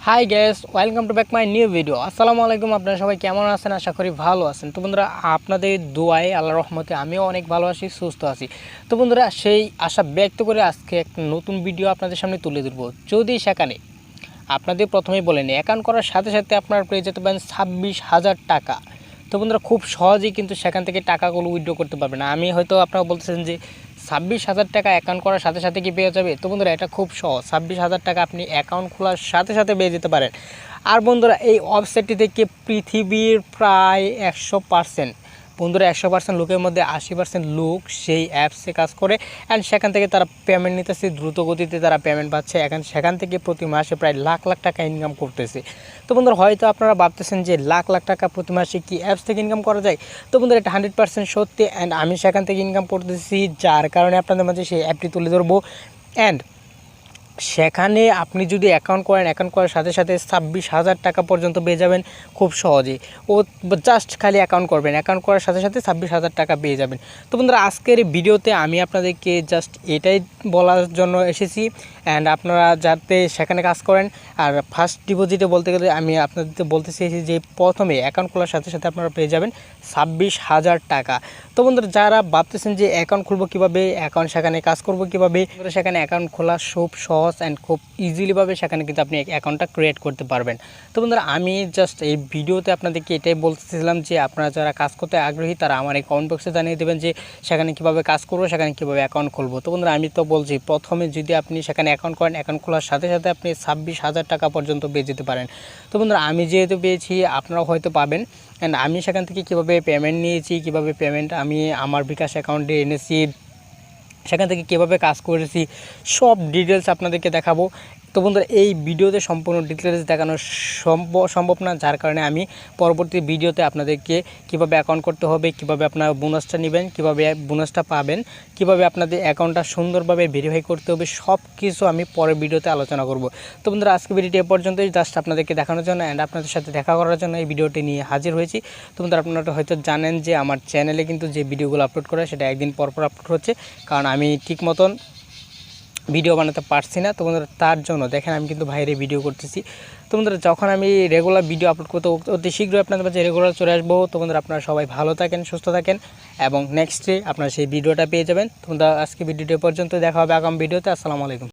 High gas, welcome to back my new video. আসসালামু আলাইকুম। আপনারা সবাই কেমন আছেন? আশা করি ভালো আছেন। তো বন্ধুরা, আপনাদের দোয়ায় আল্লাহর রহমতে আমিও অনেক ভালো আছি, সুস্থ আছি। তো বন্ধুরা, সেই আশা ব্যক্ত করে আজকে একটা নতুন ভিডিও আপনাদের সামনে তুলে ধরবো। যদি সেখানে আপনাদের প্রথমেই বলেন অ্যাকাউন্ট করার সাথে সাথে আপনারা পেয়ে যেতে পারেন 26,000 টাকা। তো বন্ধুরা, খুব সহজেই কিন্তু সেখান থেকে টাকাগুলো উইথড্র করতে পারবেন। আমি হয়তো আপনারা বলতেছেন যে 26,000 টাকা অ্যাকাউন্ট করার সাথে সাথে কি পেয়ে যাবে? তো বন্ধুরা, এটা খুব সহজ। 26,000 টাকা আপনি অ্যাকাউন্ট খোলার সাথে সাথে পেয়ে যেতে পারেন। আর বন্ধুরা, এই ওয়েবসাইটটি থেকে পৃথিবীর প্রায় 100%, বন্ধুরা 100% লোকের মধ্যে 80% লোক সেই অ্যাপসে কাজ করে অ্যান্ড সেখান থেকে তারা পেমেন্ট নিতেছে, দ্রুত গতিতে তারা পেমেন্ট পাচ্ছে। এখন সেখান থেকে প্রতি মাসে প্রায় লাখ লাখ টাকা ইনকাম করতেছে। তো বন্ধুরা, হয়তো আপনারা ভাবতেছেন যে লাখ লাখ টাকা প্রতি মাসে কি অ্যাপস থেকে ইনকাম করা যায়? তো বন্ধুরা, এটা 100% সত্যি অ্যান্ড আমি সেখান থেকে ইনকাম করতেছি, যার কারণে আপনাদের মাঝে সেই অ্যাপটি তুলে ধরবো। অ্যান্ড সেখানে আপনি যদি অ্যাকাউন্ট করার সাথে সাথে 26,000 টাকা পর্যন্ত পেয়ে যাবেন খুব সহজেই। ও জাস্ট খালি অ্যাকাউন্ট করবেন, অ্যাকাউন্ট করার সাথে সাথে 26,000 টাকা পেয়ে যাবেন। তো বন্ধুরা, আজকের এই ভিডিওতে আমি আপনাদেরকে জাস্ট এটাই বলার জন্য এসেছি। অ্যান্ড আপনারা যাতে সেখানে কাজ করেন। আর ফার্স্ট ডিপোজিটে বলতে গেলে আমি আপনাদের বলতে চেয়েছি যে প্রথমে অ্যাকাউন্ট খোলার সাথে সাথে আপনারা পেয়ে যাবেন 26,000 টাকা। তো বন্ধুরা, যারা ভাবতেছেন যে অ্যাকাউন্ট খুলবো কীভাবে, অ্যাকাউন্ট সেখানে কাজ করবো কীভাবে, সেখানে অ্যাকাউন্ট খোলা খুব সহজ অ্যান্ড খুব ইজিলিভাবে সেখানে কিন্তু আপনি অ্যাকাউন্টটা ক্রিয়েট করতে পারবেন। তো বন্ধুরা, আমি জাস্ট এই ভিডিওতে আপনাদেরকে এটাই বলতেছিলাম যে আপনারা যারা কাজ করতে আগ্রহী তারা আমার এই কমেন্ট বক্সে জানিয়ে দেবেন যে সেখানে কীভাবে কাজ করবো, সেখানে কীভাবে অ্যাকাউন্ট খুলবো। তো বন্ধুরা, আমি তো বলছি প্রথমে যদি আপনি সেখানে অ্যাকাউন্ট করেন, অ্যাকাউন্ট খোলার সাথে সাথে আপনি 26,000 টাকা পর্যন্ত পেয়ে যেতে পারেন। তো বন্ধুরা, আমি যেহেতু পেয়েছি আপনারাও হয়তো পাবেন। অ্যান্ড আমি সেখান থেকে কীভাবে পেমেন্ট নিয়েছি, কীভাবে পেমেন্ট আমি আমার বিকাশ অ্যাকাউন্টে এনেছি, সেখান থেকে কীভাবে কাজ করেছি, সব ডিটেলস আপনাদেরকে দেখাবো। তো বন্ধুরা, এই ভিডিওতে সম্পূর্ণ ডিটেলস দেখানো সম্ভব না, যার কারণে আমি পরবর্তী ভিডিওতে আপনাদেরকে কীভাবে অ্যাকাউন্ট করতে হবে, কীভাবে আপনারা বোনাসটা নেবেন, কীভাবে বোনাসটা পাবেন, কীভাবে আপনাদের অ্যাকাউন্টটা সুন্দরভাবে ভেরিফাই করতে হবে, সব কিছু আমি পরের ভিডিওতে আলোচনা করব। তো বন্ধুরা, আজকে ভিডিওটি এ পর্যন্তই, জাস্ট আপনাদেরকে দেখানোর জন্য অ্যান্ড আপনাদের সাথে দেখা করার জন্য এই ভিডিওটি নিয়ে হাজির হয়েছি। তো বন্ধুরা, আপনারা হয়তো জানেন যে আমার চ্যানেলে কিন্তু যে ভিডিওগুলো আপলোড করা সেটা একদিন পরপর আপলোড হচ্ছে, কারণ আমি ঠিক মতন ভিডিও বানাতে পারছি না। তো বন্ধুরা, তার জন্য দেখেন আমি কিন্তু বাইরে ভিডিও করতেছি। তো বন্ধুরা, যখন আমি রেগুলার ভিডিও আপলোড করতে অতি শীঘ্রই আপনাদের কাছে রেগুলার চলে আসবো। তো বন্ধুরা, আপনারা সবাই ভালো থাকেন, সুস্থ থাকেন এবং নেক্সটে আপনারা সেই ভিডিওটা পেয়ে যাবেন। তো বন্ধুরা, আজকে ভিডিওটি পর্যন্ত, দেখা হবে আগামী ভিডিওতে। আসসালামু আলাইকুম।